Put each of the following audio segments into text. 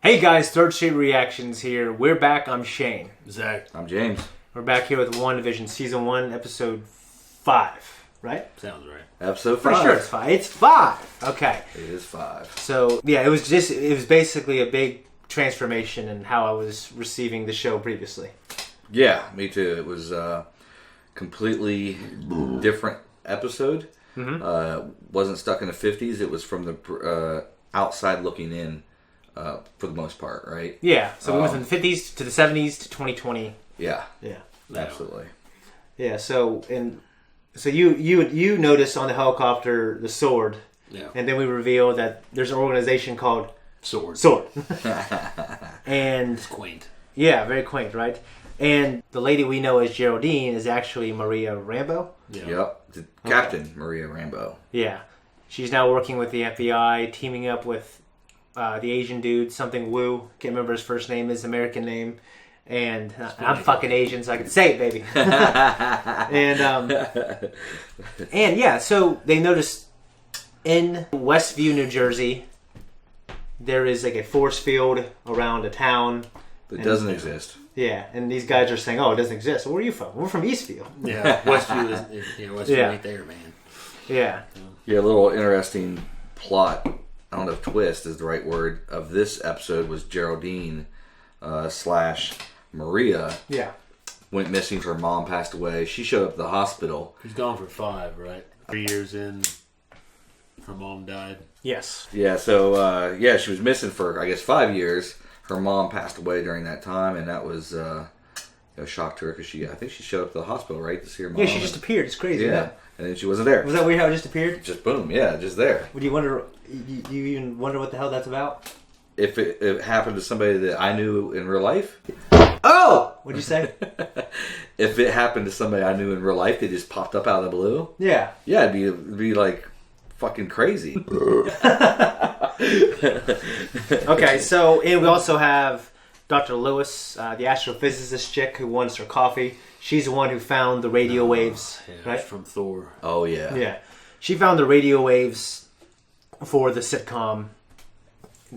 Hey guys, Third Street Reactions here. We're back. I'm Shane. Zach. I'm James. We're back here with WandaVision Season 1, Episode 5, right? Sounds right. Episode 5. Pretty sure it's 5. It's 5! Okay. It is 5. So, yeah, it was basically a big transformation in how I was receiving the show previously. Yeah, me too. It was a completely different episode. Mm-hmm. Wasn't stuck in the 50s. It was from the outside looking in for the most part, right? Yeah, so we went from the 50s to the 70s to 2020. Yeah. Yeah. Absolutely. Yeah, so you noticed on the helicopter the sword. Yeah. And then we revealed that there's an organization called Sword. And It's quaint. yeah, very quaint, right? And the lady we know as Geraldine is actually Maria Rambo. Yeah. Yep. Captain Maria Rambo. Yeah. She's now working with the FBI, teaming up with the Asian dude, something Wu. Can't remember his first name, his American name. And I'm fucking Asian, so I can say it, baby. and yeah, so they noticed in Westview, New Jersey, there is like a force field around a town. That doesn't exist. Yeah, and these guys are saying, "Oh, it doesn't exist." So where are you from? We're from Eastview. Yeah. Westview is Westview right there, man. Yeah. Yeah, a little interesting plot. I don't know if twist is the right word. Of this episode was Geraldine / Maria. Yeah. Went missing. Her mom passed away. She showed up at the hospital. She's gone for 5, right? 3 years in, her mom died. Yes. Yeah, so she was missing for I guess 5 years. Her mom passed away during that time, and that was a shock to her because I think she showed up at the hospital, right, to see her mom. Yeah, she just appeared. It's crazy. Yeah, and then she wasn't there. Was that weird how it just appeared? Just boom, yeah, just there. Would you wonder? You even wonder what the hell that's about? If it happened to somebody that I knew in real life. Oh! What'd you say? If it happened to somebody I knew in real life, they just popped up out of the blue. Yeah. Yeah, it'd be like fucking crazy. Okay, so and we also have Dr. Lewis, the astrophysicist chick who wants her coffee. She's the one who found the radio waves, Yeah, right? from Thor. Oh yeah. Yeah. She found the radio waves for the sitcom,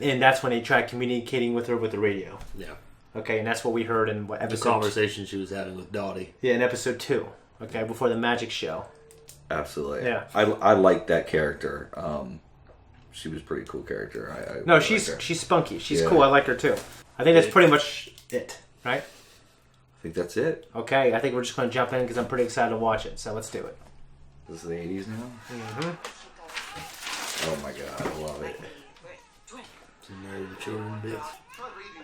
and that's when they tried communicating with her with the radio. Yeah. Okay, and that's what we heard in what The episode? conversation she was having with Dottie. Yeah, in episode 2. Okay, before the magic show. Absolutely. Yeah. I liked that character. She was a pretty cool character. I No, liked she's her. spunky. She's Yeah. cool. I like her too. I think that's pretty much it, right? I think that's it. Okay, I think we're just going to jump in because I'm pretty excited to watch it. So let's do it. This is the 80s now? Mm-hmm. Oh my god, I love it. Some married with children bits.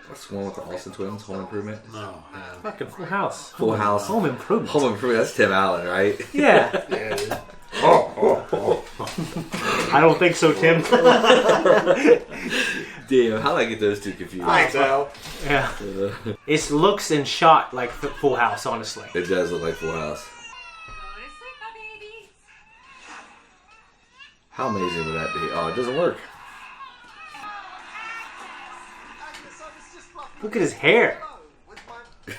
That's the one with the Olsen twins, Home Improvement? No, yeah. Fucking Full House. Full House. Home Improvement. Home Improvement, that's Tim Allen, right? Yeah. Yeah, it is. I don't think so, Tim. Damn, how did I get those two confused? Yeah. It looks and shot like Full House, honestly. It does look like Full House. How amazing would that be? Oh, it doesn't work. Look at his hair.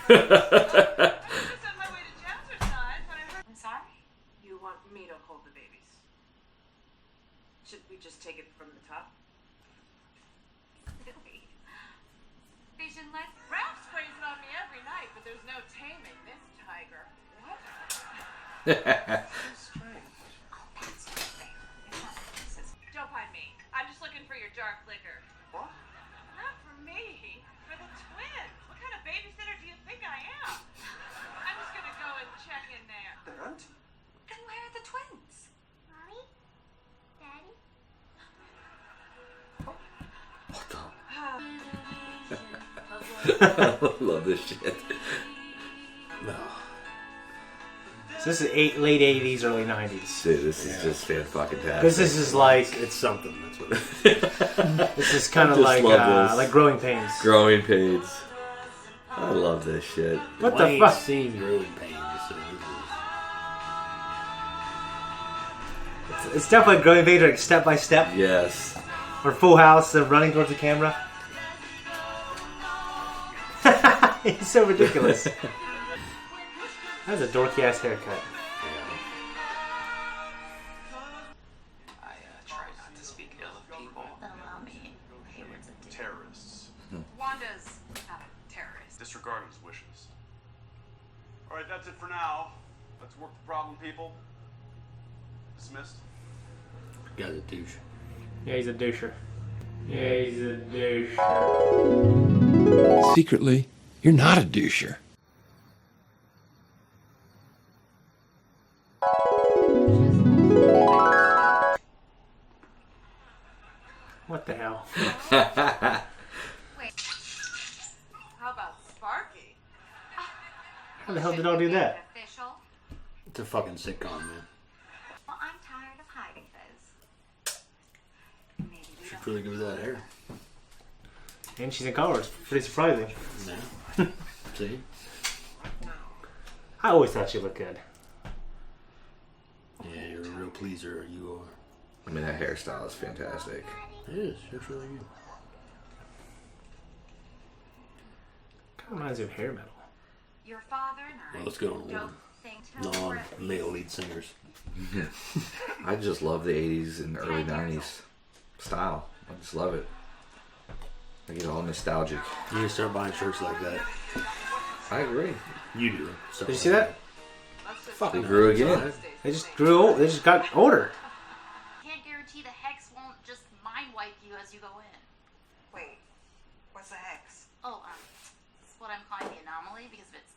I'm sorry? You want me to hold the babies? Should we just take it from the top? Really? Vision, let's... Ralph sprays it on me every night, but there's no taming this tiger. What? Don't mind me. I'm just looking for your dark liquor. What? Not for me. For the twins. What kind of babysitter do you think I am? I'm just gonna go and check in there. Then where are the twins? Mommy? Daddy? I love this shit. No. So this is late 80s, early 90s. Dude, this is just fan-fucking-tastic. Because this is like... It's something. That's what it is. This is kind of just like love this. like Growing Pains. Growing Pains. I love this shit. What I the ain't fuck? seen Growing Pains, so this is... It's definitely Growing Pains, like step by step. Yes. Or Full House, running towards the camera. He's so ridiculous. That's a dorky ass haircut. I try not to speak ill of people. Allow me. Hayward's a dick. Terrorists. that's it for now. Let's work the problem, people. Dismissed. Guy's a douche. Yeah, he's a doucher. Yeah, he's a doucher. Secretly, you're not a doucher. What the hell? Wait. How about Sparky? How the hell did I do that? Official? It's a fucking sitcom, man. Well, I'm tired of hiding this. Maybe we She's don't. really good with that hair. And she's in college. Pretty surprising. Yeah. See? I always thought she looked good. Yeah, you're a real pleaser. You are. I mean, that hairstyle is fantastic. It is. It's really good. Kind of reminds me of hair metal. Your father and I Well, let's go on don't one. think Non-male lead singers. I just love the 80s and early 90s style. I just love it. I get all nostalgic. You need to start buying shirts like that. I agree. You do. Did you see that? They grew again. They just grew old. They just got older. Can't guarantee the hex won't just mind wipe you as you go in. Wait, what's a hex? Oh, it's what I'm calling the anomaly because of its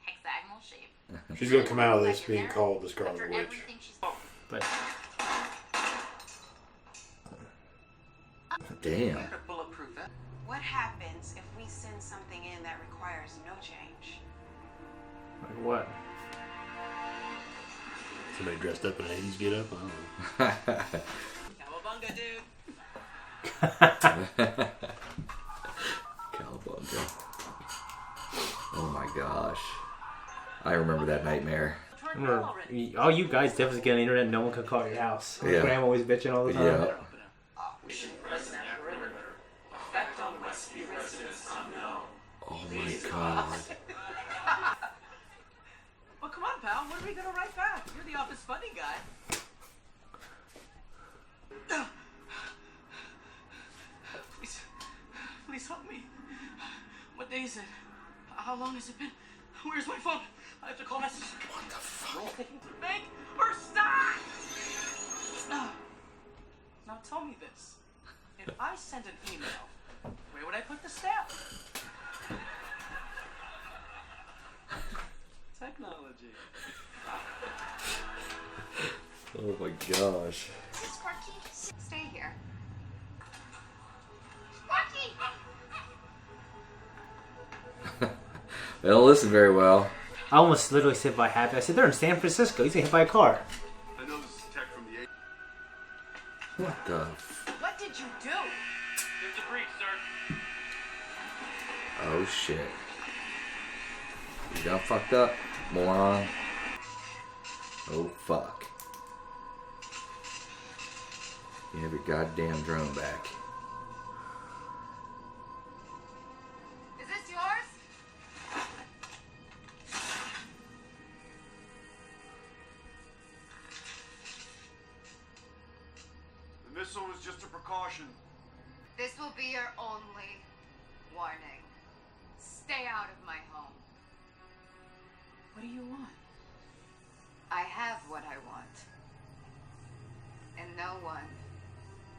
hexagonal shape. She's gonna come out of this Like in being there, called the Scarlet after Witch. everything she's But Damn. Bulletproof it. What happens if we send something in that requires no change? like what? Somebody dressed up in an 80s get up. I don't know. Cowabunga, dude. Cowabunga. Oh my gosh. I remember that nightmare. I remember, all you guys definitely get on the internet. No one can call your house. Yeah. Grandma always bitching all the time. Yeah. Oh my god. Well, come on, pal. What are we gonna write back? You're the office funny guy. Please help me. What day is it? How long has it been? Where's my phone? I have to call message. What the fuck? Make or stop! Now tell me this. If I sent an email, where would I put the stamp? Technology. Oh my gosh. Sparky, stay here. Sparky! They don't listen very well. I almost literally said by Happy. I said they're in San Francisco. He's getting hit by a car. I know this is tech from the 80s. What the? What did you do? There's a breach, sir. Oh shit. You got fucked up, moron. Oh fuck. You have your goddamn drone back. Is this yours? The missile was just a precaution. This will be your only warning. Stay out of my home. What do you want? I have what I want. And no one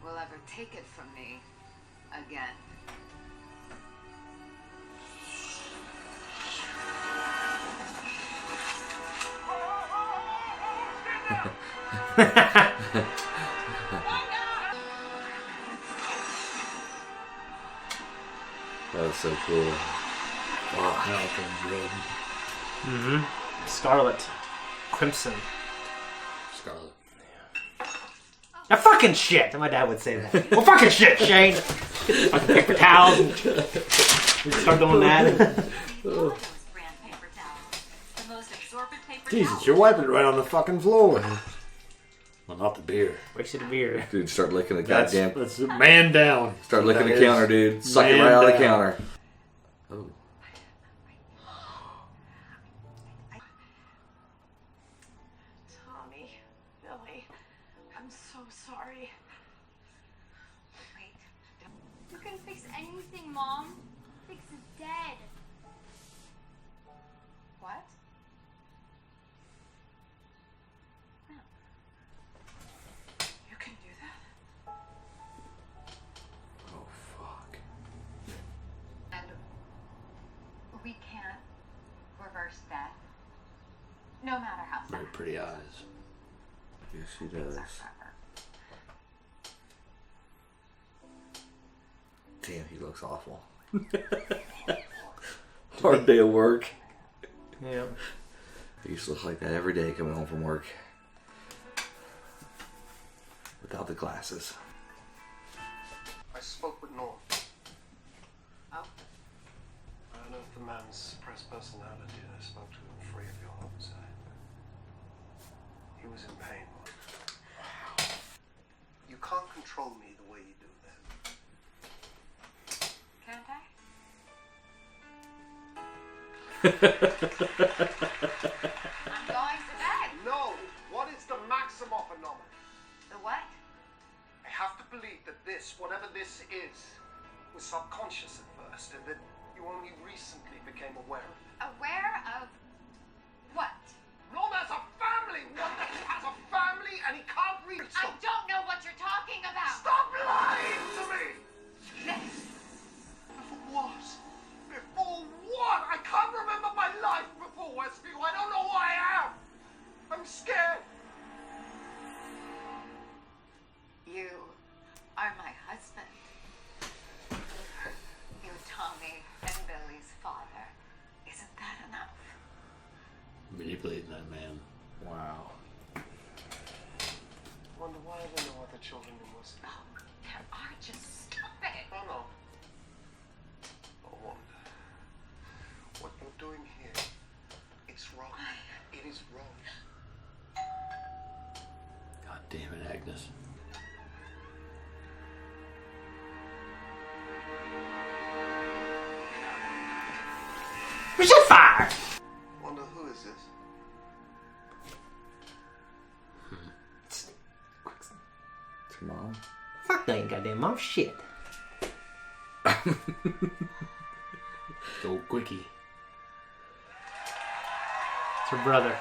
will ever take it from me again. That was so cool. Oh, now it's red. Scarlet. Crimson. Scarlet. Now fucking shit! My dad would say that. Well, fucking shit, Shane! Fucking paper towels and we start doing that. Those brand paper towels. The most absorbent paper Jesus, towels. you're wiping it right on the fucking floor. Well, not the beer. Wasted a beer. Dude, start licking the That's goddamn. man down. Start licking That the counter, is dude. Suck it man right out of the down. counter. Oh. Tommy, Billy, I'm so sorry. Wait. You can fix anything, Mom. Fix is dead. What? pretty eyes. Yes, she does. Damn, he looks awful. Hard day of work. Yeah. He used to look like that every day coming home from work. Without the glasses. I spoke with Norm. Oh. I don't know if the man's suppressed personality. I spoke to him free of your homicide. He was in pain. You can't control me the way you do that. Can't I? I'm going to bed. No! What is the Maximoff anomaly? The what? I have to believe that this, whatever this is, was subconscious at first, and that you only recently became aware of it. Aware of what? Norm has a family! Wanda has a family, and he can't reach I them! don't know what you're talking about. Stop lying to me! This. Before what? Before what? I can't remember my life before Westview. I don't know who I am. I'm scared. You are my husband. You're Tommy and Billy's father. Isn't that enough? Manipulating that man. Wow. Wonder why are there no other children in Westview? Oh, there are. Just stop it. Oh, no. Oh, Wanda. What you're doing here, it's wrong. It is wrong. God damn it, Agnes. Richard Fire! Wanda, who is this? It's your mom. Fuck that ain't goddamn mom shit. Go quickie. It's her brother.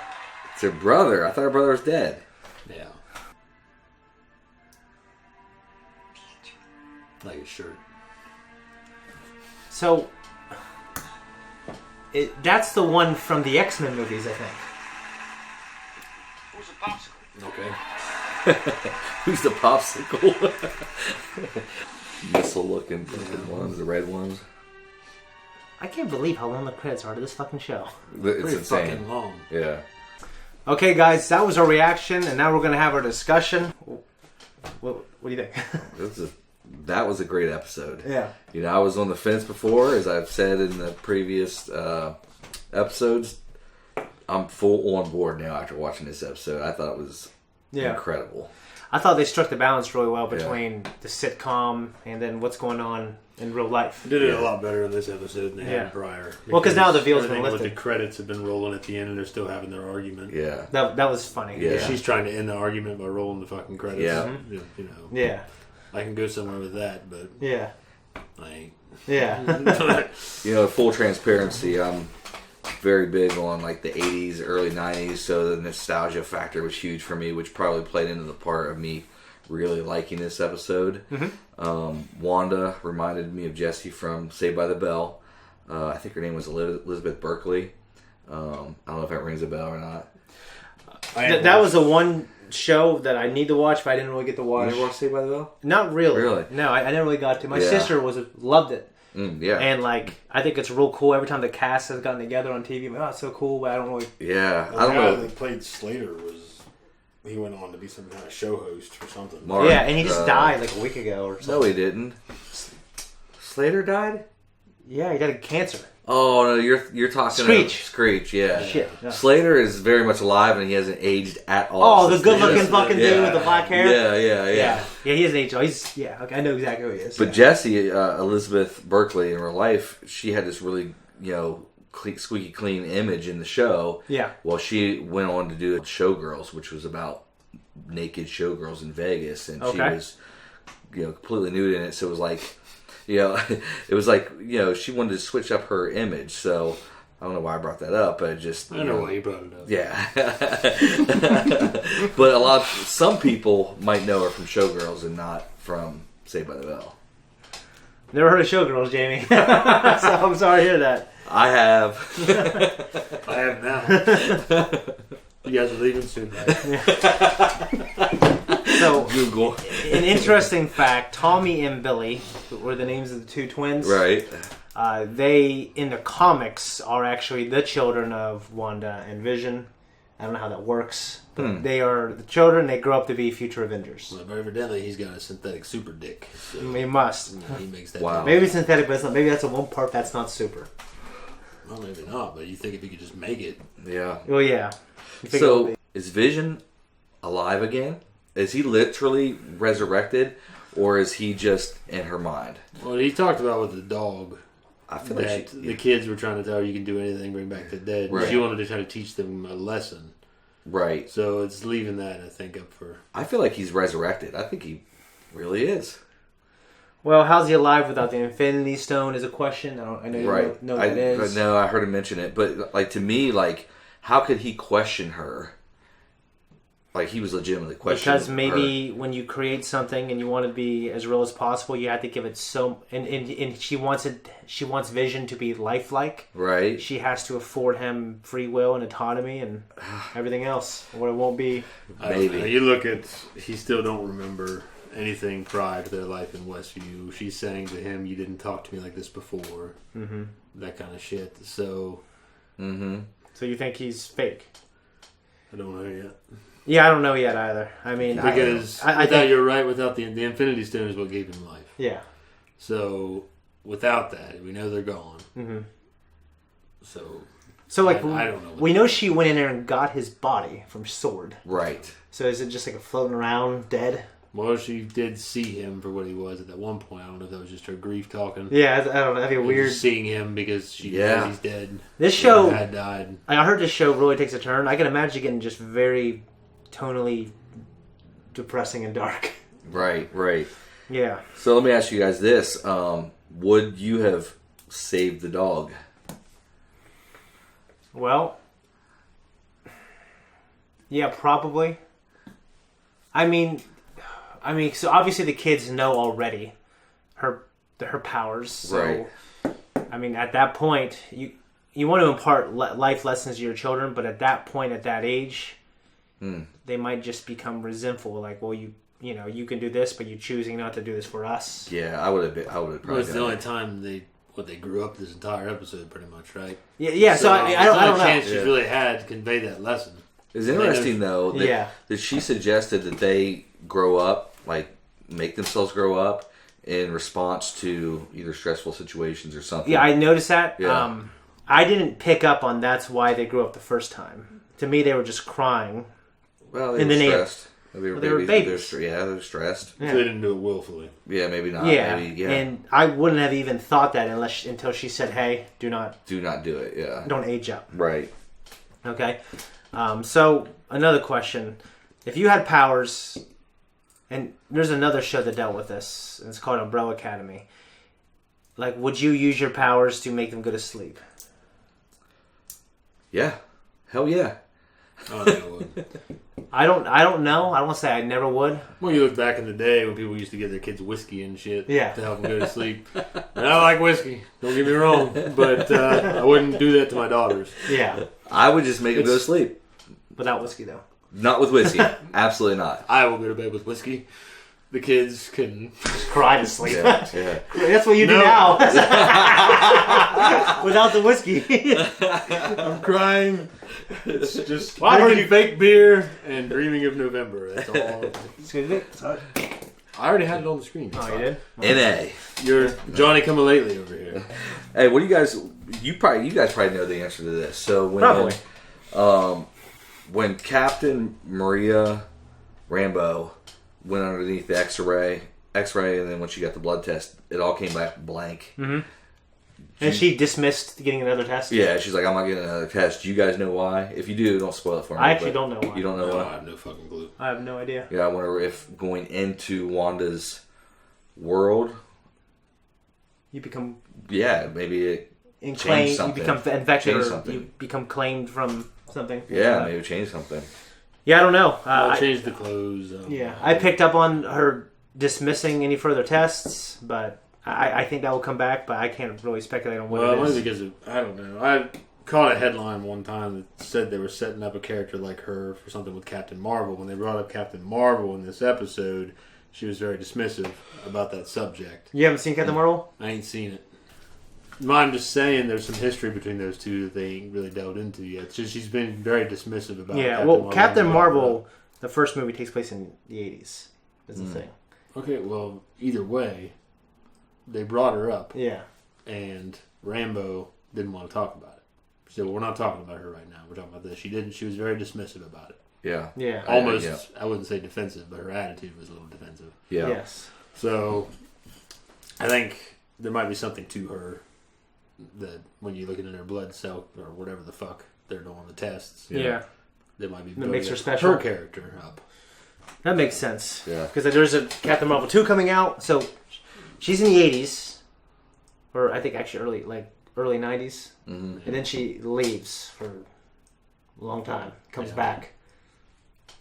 It's her brother. I thought her brother was dead. Yeah. Like his shirt. So, that's the one from the X-Men movies, I think. Who's a popsicle? Okay. Who's the popsicle? Missile-looking ones, the red ones. I can't believe how long the credits are to this fucking show. It's Pretty insane. fucking long. Yeah. Okay, guys, that was our reaction, and now we're going to have our discussion. What do you think? That was a great episode. Yeah. You know, I was on the fence before, as I've said in the previous episodes. I'm full on board now after watching this episode. I thought it was incredible. I thought they struck the balance really well between the sitcom and then what's going on in real life. They did it a lot better in this episode than they had prior. Well, because now the veil's been everything lifted. with the credits have been rolling at the end, and they're still having their argument. Yeah. That was funny. Yeah. She's trying to end the argument by rolling the fucking credits. Yeah. You know. Yeah. I can go somewhere with that, but Yeah. I ain't. Yeah. You know, full transparency, I'm very big on like the 80s, early 90s, so the nostalgia factor was huge for me, which probably played into the part of me really liking this episode. Wanda reminded me of Jessie from Saved by the Bell. I think her name was Elizabeth Berkley. I don't know if that rings a bell or not. That was the one show that I need to watch, but I didn't really get to watch. You ever watch Saved by the Bell? Not really. Really? No, I never really got to. My Yeah. sister loved it. Yeah. And like, I think it's real cool every time the cast has gotten together on TV. I'm like, oh, it's so cool, but I don't really. Yeah. The I don't guy know. that played Slater he went on to be some kind of show host or something. Mark, Yeah, and he just died like a week ago or something. No, he didn't. Slater died? Yeah, he died of cancer. Oh no, you're talking Screech, yeah. Shit. No. Slater is very much alive and he hasn't aged at all. Oh, the since good-looking then. fucking dude with the black hair. Yeah. Yeah, he hasn't aged. Okay, I know exactly who he is. But Jessie, Elizabeth Berkley, in real life, she had this really, squeaky clean image in the show. Yeah. Well, she went on to do Showgirls, which was about naked showgirls in Vegas, and she was, completely nude in it. So it was like, it was like, she wanted to switch up her image. So I don't know why I brought that up, but I know why you brought it up. Yeah. But some people might know her from Showgirls and not from Saved by the Bell. Never heard of Showgirls, Jamie. So I'm sorry to hear that. I have. I have now. You guys are leaving soon, right? So, Google. an interesting fact: Tommy and Billy were the names of the two twins. Right. They, in the comics, are actually the children of Wanda and Vision. I don't know how that works, but they are the children. They grow up to be future Avengers. Well, evidently, he's got a synthetic super dick. So He must. he makes that. Wow. Maybe synthetic, but it's not, maybe that's the one part that's not super. Well, maybe not, but you think if he could just make it. Yeah. Well, yeah. You figure it So, would be. is Vision alive again? Is he literally resurrected, or is he just in her mind? Well, he talked about with the dog I feel that like the kids were trying to tell her you can do anything, bring back the dead. Right. She wanted to try to teach them a lesson. right. So it's leaving that, I think, up for... I feel like he's resurrected. I think he really is. Well, how's he alive without the Infinity Stone is a question. I know you Right. know what it is. No, I heard him mention it, but like to me, like how could he question her? Like he was legitimately questioning Because maybe when you create something and you want to be as real as possible, you have to give it so. And she wants it. She wants Vision to be lifelike. her. Right. She has to afford him free will and autonomy and everything else, or it won't be. I don't know. You look at... He still don't remember anything prior to their life in Westview. She's saying to him, you didn't talk to me like this before. Mm-hmm. That kind of shit. So... Mm-hmm. So you think he's fake? I don't know yet. Yeah, I don't know yet either. I mean, Because I without, think, you're right, without the Infinity Stone is what gave him life. yeah. So without that, we know they're gone. Mm-hmm. So like I don't know. we know she went in there and got his body from Sword. Right. So is it just like a floating around dead? Well, she did see him for what he was at that one point. I don't know if that was just her grief talking. Yeah, I don't know. That'd be Or weird. just seeing him because she Yeah. knows he's dead. This show, had died. I heard this show really takes a turn. I can imagine getting just very tonally depressing and dark. Right. Right. Yeah. So let me ask you guys this: would you have saved the dog? Well, yeah, probably. I mean, so obviously the kids know already her powers. So, Right. I mean, at that point, you want to impart life lessons to your children, but at that point, at that age, they might just become resentful. Like, well, you you can do this, but you're choosing not to do this for us. Yeah, I would have. I would have Well, probably. it's the done only it. time they grew up this entire episode, pretty much, right? Yeah. So I there's don't not a know. chance she's Yeah. really had to convey that lesson. It's interesting though that, Yeah. that she suggested that they grow up, like make themselves grow up in response to either stressful situations or something. Yeah, I noticed that. Yeah. I didn't pick up on that's why they grew up the first time. To me, they were just crying. Well, they And were then they- stressed. They were babies. They're stressed. So they didn't do it willfully. Yeah, maybe not. Yeah, Maybe, yeah. and I wouldn't have even thought that until she said, "Hey, Do not do it. Yeah. don't age up." Right. Okay. So another question: if you had powers, and there's another show that dealt with this, and it's called Umbrella Academy. Like, would you use your powers to make them go to sleep? Yeah. Hell yeah. Oh, no, it wouldn't. I don't know. I don't want to say I never would. Well, you look back in the day when people used to give their kids whiskey and shit Yeah. to help them go to sleep. And I like whiskey, don't get me wrong, but I wouldn't do that to my daughters. Yeah, I would just make them go to sleep. without whiskey though. Not with whiskey. Absolutely not. I will go to bed with whiskey. The kids can... Just cry to sleep. Yeah. Yeah. That's what you do No. now. Without the whiskey. I'm crying. It's just Why don't drinking you- fake beer and dreaming of November. That's all. I already had it on the screen. Oh, you did? N.A. You're Johnny Come Lately over here. Hey, what do you guys? You guys probably know the answer to this. So when Probably. when Captain Maria Rambeau went underneath the X-ray, and then when she got the blood test, it all came back blank. Mm-hmm. And she dismissed getting another test? Yeah, she's like, I'm not getting another test. Do you guys know why? If you do, don't spoil it for me. I actually but don't know why. You don't know No, I why? have no fucking clue. I have no idea. Yeah, I wonder if going into Wanda's world, You become yeah, maybe it, claimed. You something. become infected, Change or something. you become claimed from something. yeah, maybe change something. Yeah, I don't know. I'll change the clothes. Yeah, I picked up on her dismissing any further tests, but I think that will come back. But I can't really speculate on what Well, it only is. because of, I don't know. caught a headline one time that said they were setting up a character like her for something with Captain Marvel. When they brought up Captain Marvel in this episode, she was very dismissive about that subject. You haven't seen Captain Marvel? I ain't seen it. I'm just saying there's some history between those two that they ain't really delved into yet. It's just she's been very dismissive about Captain Marvel, the first movie takes place in the 80s, is the thing. Okay, well, either way, they brought her up. Yeah. And Rambo didn't want to talk about it. So we're not talking about her right now. We're talking about this. She was very dismissive about it. Yeah. Yeah. Almost, I wouldn't say defensive, but her attitude was a little defensive. Yeah. Yes. So I think there might be something to her that when you look into their blood cell or whatever the fuck they're doing the tests. Yeah. They might be that makes her special. Her character up. That makes sense. Yeah. Because there's a Captain Marvel 2 coming out. So she's in the 80s. Or I think actually early 90s. Mm-hmm. And then she leaves for a long time. Comes back.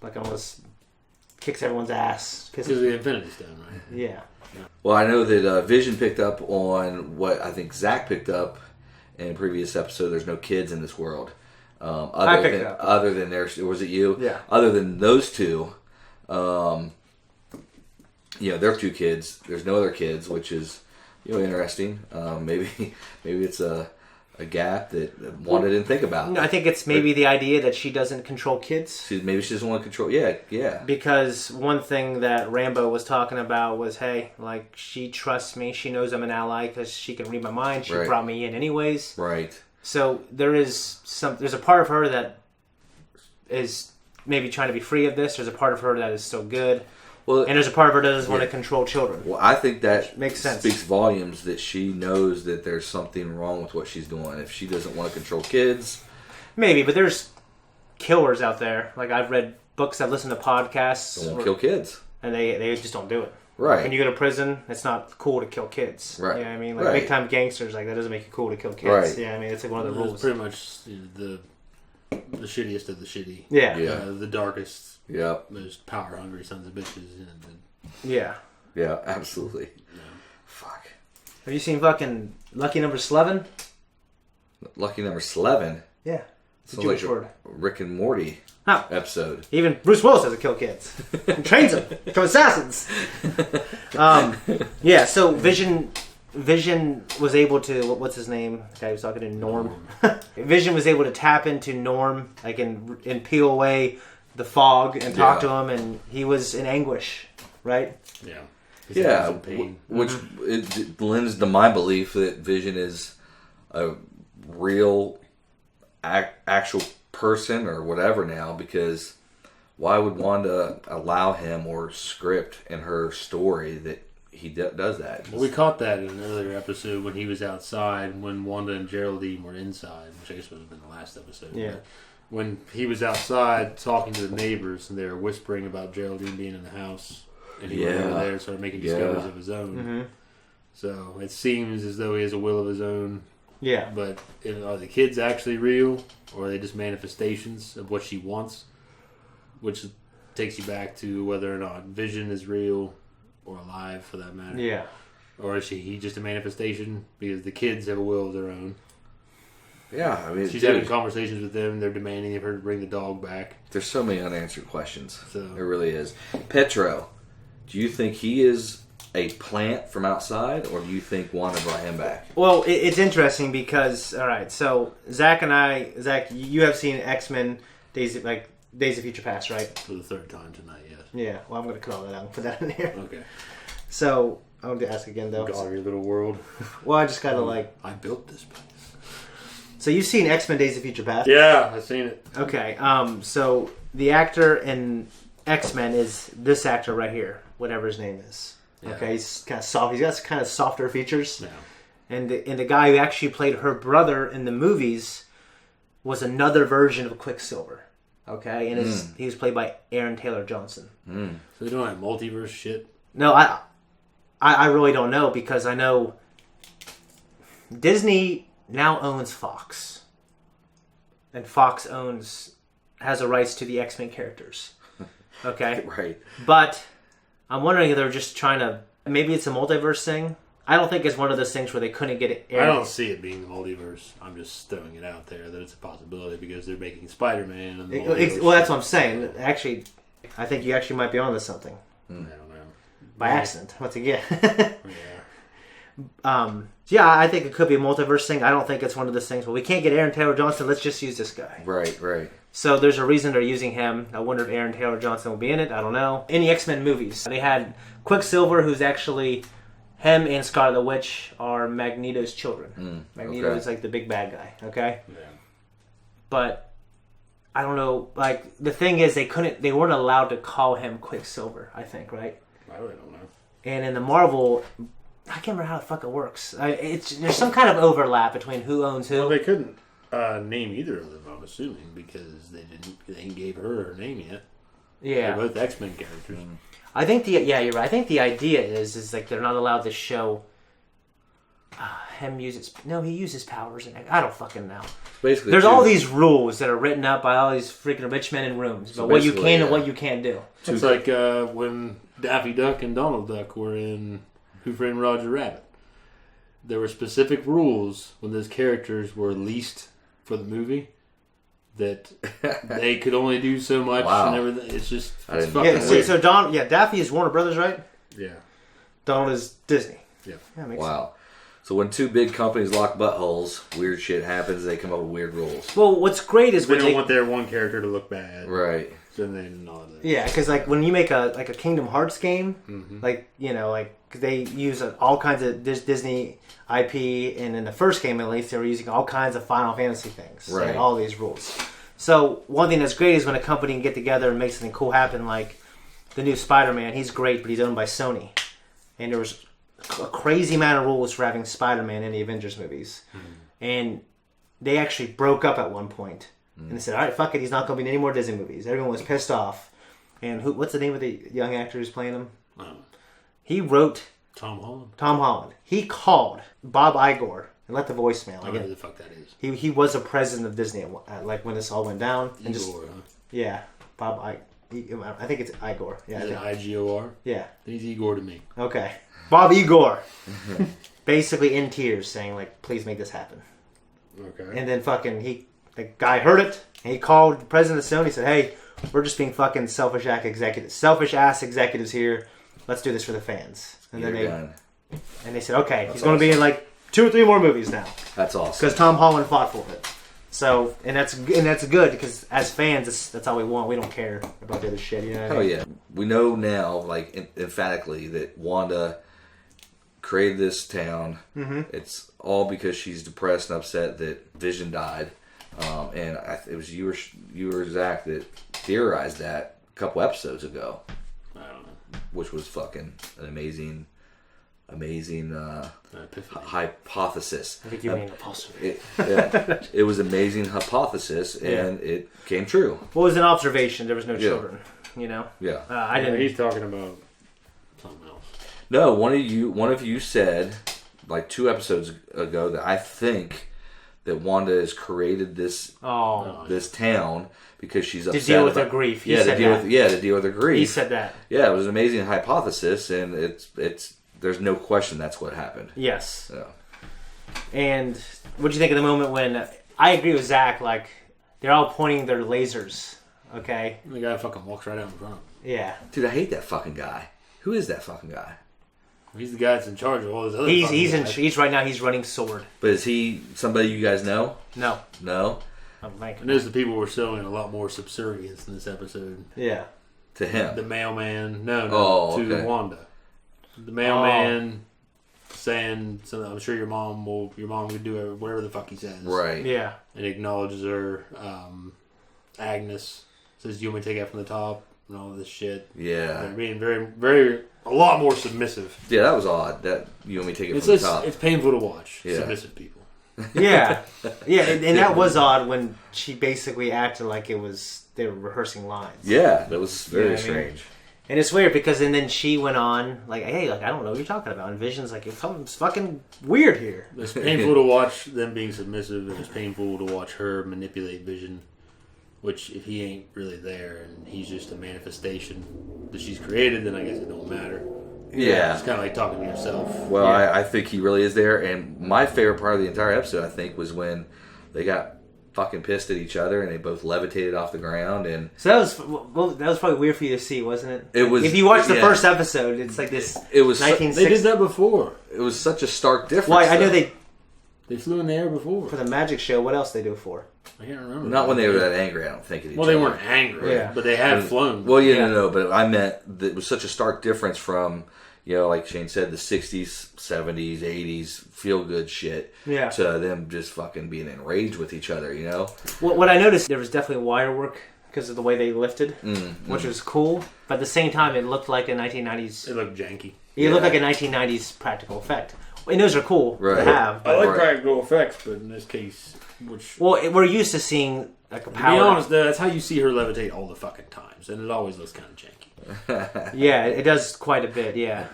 Like almost kicks everyone's ass. Because of the Infinity Stone, right? Yeah. Well, I know that Vision picked up on what I think Zacc picked up in a previous episode. There's no kids in this world. Other than there's, was it you? Yeah. Other than those two, there are 2 kids. There's no other kids, which is interesting. Maybe it's a gap that Wanda didn't think about. No, I think it's maybe the idea that she doesn't control kids. Maybe she doesn't want to control. Yeah. Because one thing that Rambo was talking about was, hey, like, she trusts me. She knows I'm an ally because she can read my mind. She brought me in anyways. Right. So there's a part of her that is maybe trying to be free of this. There's a part of her that is still good. Well, and there's a part of her that doesn't want to control children. Well, I think that makes sense. Speaks volumes that she knows that there's something wrong with what she's doing. If she doesn't want to control kids, maybe. But there's killers out there. Like, I've read books, I've listened to podcasts. They won't kill kids, and they just don't do it. Right. When you go to prison, it's not cool to kill kids. Right. You know what I mean? Like big time gangsters, like that doesn't make it cool to kill kids. Right. Yeah, I mean it's like one of the rules. It's pretty much the shittiest of the shitty. Yeah. The darkest. Yeah. Most power hungry sons of bitches. Yeah. Yeah, absolutely. Yeah. Fuck. Have you seen fucking Lucky Number 11? Lucky Number 11? Yeah. It's a Jewish word. Rick and Morty episode. Even Bruce Willis doesn't kill kids. He trains them. Become assassins. Yeah, so Vision was able to, what's his name? The guy who was talking to Norm. Vision was able to tap into Norm, like, and peel away the fog and talk to him, and he was in anguish, right? Yeah. Which it lends to my belief that Vision is a real, actual person or whatever now, because why would Wanda allow him or script in her story that he does that? Well, we caught that in an earlier episode when he was outside, when Wanda and Geraldine were inside, which I guess would have been the last episode. Yeah. When he was outside talking to the neighbors, and they were whispering about Geraldine being in the house, and he went over there and started making discoveries of his own. Mm-hmm. So it seems as though he has a will of his own. Yeah. But are the kids actually real, or are they just manifestations of what she wants? Which takes you back to whether or not Vision is real or alive, for that matter. Yeah. Or is he just a manifestation because the kids have a will of their own? Yeah, I mean, she's having conversations with them. They're demanding of her to bring the dog back. There's so many unanswered questions. So there really is. Petro, do you think he is a plant from outside, or do you think Wanda brought him back? Well, it's interesting because, all right, so Zacc, you have seen X-Men Days of Future Past, right? For the 3rd time tonight, yes. Yeah, well, I'm going to cut all that out and put that in here. Okay. So, I'm going to ask again, though. God, your little world. Well, I just got to, I built this place. So, you've seen X-Men Days of Future Past? Yeah, I've seen it. Okay, so the actor in X-Men is this actor right here, whatever his name is. Yeah. Okay, he's kind of soft. He's got kind of softer features. Yeah. And the guy who actually played her brother in the movies was another version of Quicksilver. Okay, and he was played by Aaron Taylor Johnson. So they don't have multiverse shit? No, I really don't know, because I know Disney now owns Fox, and Fox has the rights to the X-Men characters. Okay, right. But I'm wondering if they're just trying to, maybe it's a multiverse thing. I don't think it's one of those things where they couldn't get it I don't see it being the multiverse. I'm just throwing it out there that it's a possibility because they're making Spider-Man. And the multiverse. Well, that's what I'm saying. Actually, I think you actually might be onto something. I don't know. By accident, once again. Yeah. Yeah, I think it could be a multiverse thing. I don't think it's one of those things. Well, we can't get Aaron Taylor Johnson. Let's just use this guy. Right. So there's a reason they're using him. I wonder if Aaron Taylor Johnson will be in it. I don't know. In the X-Men movies, they had Quicksilver, who's actually him and Scarlet the Witch are Magneto's children. Magneto is like the big bad guy. Okay. Yeah. But I don't know. Like the thing is, they weren't allowed to call him Quicksilver. I think, right? I really don't know. And in the Marvel, I can't remember how the fuck it works. There's some kind of overlap between who owns who. Well, they couldn't name either of them, I'm assuming, because they gave her name yet. Yeah, They're both X-Men characters. I think you're right. I think the idea is like they're not allowed to show him use his. No, he uses powers, and I don't fucking know. Basically, there's all these rules that are written up by all these freaking rich men in rooms about what you can and what you can't do. It's like when Daffy Duck and Donald Duck were in Who Framed Roger Rabbit. There were specific rules when those characters were leased for the movie that they could only do so much and everything. It's just fucking weird. So Daffy is Warner Brothers, right? Yeah. Donald is Disney. Yeah. Makes sense. So when two big companies lock buttholes, weird shit happens. They come up with weird rules. Well, what's great is they don't want their one character to look bad, right? Then they know that. Yeah, because like when you make a Kingdom Hearts game, like they use all kinds of Disney IP, and in the first game at least they were using all kinds of Final Fantasy things, right? All these rules. So one thing that's great is when a company can get together and make something cool happen, like the new Spider-Man. He's great, but he's owned by Sony, and there was a crazy amount of rules for having Spider-Man in the Avengers movies, and they actually broke up at one point. And they said, all right, fuck it, he's not going to be in any more Disney movies. Everyone was pissed off. And what's the name of the young actor who's playing him? He wrote... Tom Holland. Tom Holland. He called Bob Iger and left the voicemail. I don't know who the fuck that is. He was a president of Disney like when this all went down. And Igor, huh? Yeah. Bob Iger. I think it's Igor. Yeah, is it I-G-O-R? Yeah. Then he's Igor to me. Okay. Bob Igor. Basically in tears saying, like, please make this happen. Okay. And then fucking the guy heard it, and he called the president of Sony and said, hey, we're just being fucking selfish ass executives here. Let's do this for the fans. And then they said, okay, he's going to be in like 2 or 3 more movies now. That's awesome. Because Tom Holland fought for it. So, and that's good, because as fans, that's all we want. We don't care about the other shit. You know what I mean? Yeah. We know now, like, emphatically, that Wanda created this town. It's all because she's depressed and upset that Vision died. And it was you or Zacc that theorized that a couple episodes ago. I don't know. Which was fucking an amazing hypothesis. I think you mean apostrophe. It was amazing hypothesis, and it came true. Well, it was an observation. There was no children, you know? Yeah. I didn't. He's talking about something else. No, one of you said, like 2 episodes ago, that I think that Wanda has created this town because she's upset to deal with her grief. To deal with her grief. He said that. Yeah, it was an amazing hypothesis, and it's there's no question that's what happened. Yes. Yeah. And what do you think of the moment when I agree with Zacc? Like they're all pointing their lasers. Okay. The guy fucking walks right out in front. Yeah. Dude, I hate that fucking guy. Who is that fucking guy? He's the guy that's in charge of all this other. He's right now. He's running Sword. But is he somebody you guys know? No. I noticed the people were showing a lot more subservience in this episode. Yeah. To him. The mailman. To Wanda. The mailman saying something. I'm sure your mom would do whatever the fuck he says. Right. Yeah. And acknowledges her. Agnes says, "Do you want me to take it from the top?" And all this shit. Yeah. They're being very, very, a lot more submissive. Yeah, that was odd. That you want me to take it from the top. It's painful to watch. Yeah. Submissive people. Yeah. And that was odd when she basically acted like they were rehearsing lines. Yeah, that was very strange. And it's weird because and then she went on like, hey, like I don't know what you're talking about. And Vision's like, it's fucking weird here. It's painful to watch them being submissive, and it's painful to watch her manipulate Vision. Which, if he ain't really there and he's just a manifestation that she's created, then I guess it don't matter. Yeah. It's kind of like talking to yourself. Well, I think he really is there. And my favorite part of the entire episode, I think, was when they got fucking pissed at each other and they both levitated off the ground. And so that was probably weird for you to see, wasn't it? It was. If you watch the first episode, it's like this. It was. 1960. They did that before. It was such a stark difference. Well, I know they flew in the air before for the magic show. What else they do for? I can't remember. Not when they were that angry. I don't think. At each well, they other. weren't angry, Yeah. but they had flown. Well, no. But I meant that it was such a stark difference from, like Shane said, the 60s, 70s, 80s feel good shit to them just fucking being enraged with each other, What I noticed, there was definitely wire work because of the way they lifted, which was cool. But at the same time, it looked like a 1990s... It looked janky. It looked like a 1990s practical effect. And those are cool to have. I like practical effects, but in this case... Well, we're used to seeing like a power... To be honest, that's how you see her levitate all the fucking times, and it always looks kind of janky. Yeah, it does quite a bit, yeah.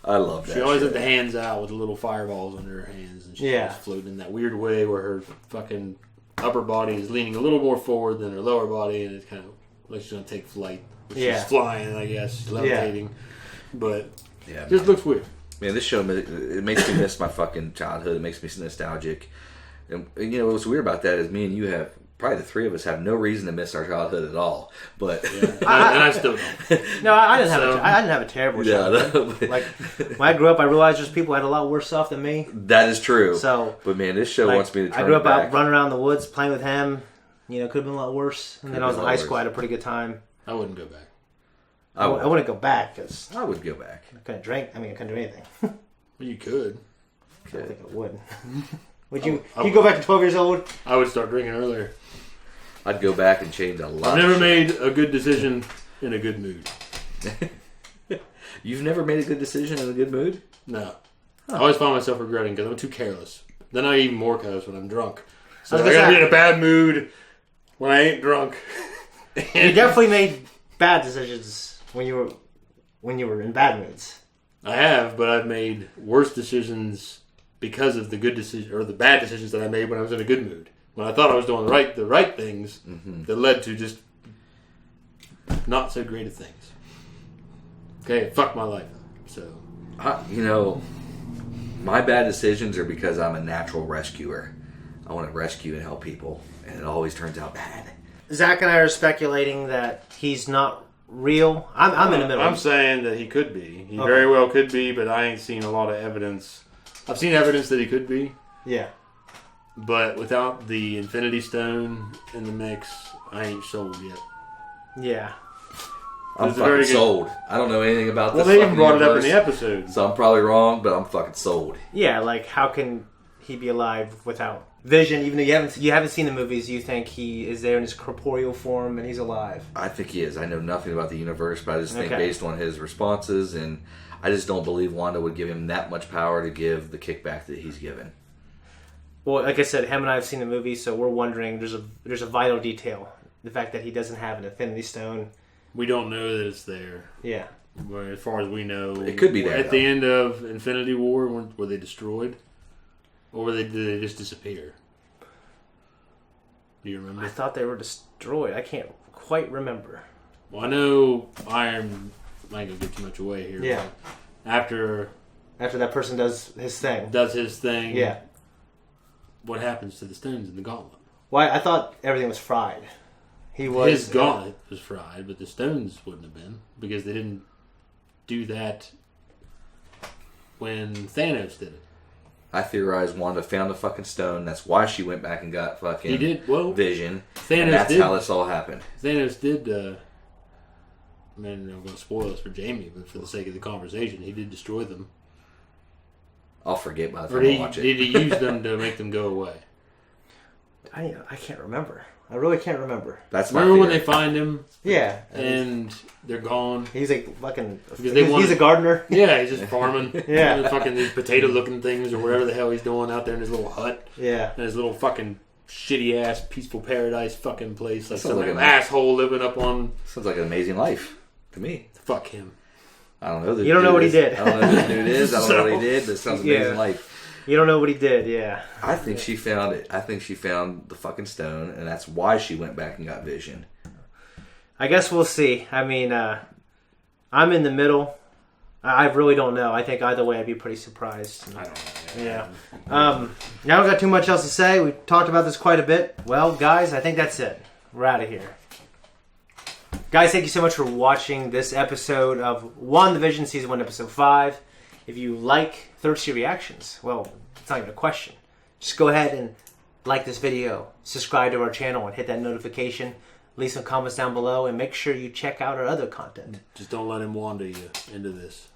I love that. She always had the hands out with the little fireballs under her hands, and she's just floating in that weird way where her fucking upper body is leaning a little more forward than her lower body, and it's kind of like she's going to take flight. She's flying, I guess. She's levitating. But it just looks weird. Man, this show, it makes me miss my fucking childhood. It makes me nostalgic. And what's weird about that is me and you have, probably the three of us have no reason to miss our childhood at all. But and I still don't. No, I didn't have a terrible childhood. Like when I grew up, I realized there's people who had a lot worse off than me. That is true. So, but man, this show wants me to turn I grew up back. out running around the woods playing with him. Could have been a lot worse. And then I was in high school. I had a pretty good time. I wouldn't go back. I wouldn't go back because I would go back. I couldn't drink. I couldn't do anything. Well, you could. I don't think I would. Would you? You go back to 12 years old? I would start drinking earlier. I'd go back and change a lot. I've never made a good decision in a good mood. You've never made a good decision in a good mood? No. I always find myself regretting because I'm too careless. Then I even more careless when I'm drunk. So I gotta be in a bad mood when I ain't drunk. You definitely made bad decisions when you were in bad moods. I have, but I've made worse decisions because of the good decision or the bad decisions that I made when I was in a good mood. When I thought I was doing the right things that led to just not so great of things. Okay, fuck my life. So, my bad decisions are because I'm a natural rescuer. I want to rescue and help people, and it always turns out bad. Zacc and I are speculating that he's not real. I'm in the middle. I'm saying that he could be. He very well could be, but I ain't seen a lot of evidence. I've seen evidence that he could be. Yeah. But without the Infinity Stone in the mix, I ain't sold yet. Yeah. I'm fucking sold. I don't know anything about this. Well, they even brought it up in the episode. So I'm probably wrong, but I'm fucking sold. Yeah, like how can he be alive without vision? Even though you haven't seen the movies, you think he is there in his corporeal form and he's alive. I think he is. I know nothing about the universe, but I just think based on his responses, and I just don't believe Wanda would give him that much power to give the kickback that he's given. Well, like I said, him and I have seen the movie, so we're wondering. There's a vital detail: the fact that he doesn't have an Infinity Stone. We don't know that it's there. Yeah. But as far as we know, it could be there at the end of Infinity War. Were they destroyed, or did they just disappear? Do you remember? I thought they were destroyed. I can't quite remember. Well, I know Iron. I ain't gonna give too much away here. Yeah. After that person does his thing. Yeah. What happens to the stones in the gauntlet? Well, I thought everything was fried. His gauntlet was fried, but the stones wouldn't have been because they didn't do that when Thanos did it. I theorize Wanda found the fucking stone. That's why she went back and got fucking Vision. Thanos and that's how this all happened. Thanos did. I'm going to spoil this for Jamie, but for the sake of the conversation, he did destroy them. I'll forget by the time I watch it. Did he use them to make them go away? I can't remember. I really can't remember. That's my Remember when they find him? Yeah. And they're gone? He's like fucking... He's a gardener. Yeah, he's just farming. Yeah. Fucking these potato-looking things or whatever the hell he's doing out there in his little hut. Yeah. In his little fucking shitty-ass peaceful paradise fucking place. Like some like an asshole living up on... Sounds like an amazing life to me. Fuck him. I don't know. You don't know what he did. I don't know who this dude is. I don't know what he did, but it sounds amazing life. You don't know what he did, yeah. I think she found it. I think she found the fucking stone, and that's why she went back and got Vision. I guess we'll see. I mean, I'm in the middle. I really don't know. I think either way I'd be pretty surprised. I don't know. Yeah. Now we've got too much else to say. We've talked about this quite a bit. Well, guys, I think that's it. We're out of here. Guys, thank you so much for watching this episode of WandaVision Season 1, Episode 5. If you like Thirsty Reactions, well, it's not even a question. Just go ahead and like this video, subscribe to our channel, and hit that notification. Leave some comments down below, and make sure you check out our other content. Just don't let him wander you into this.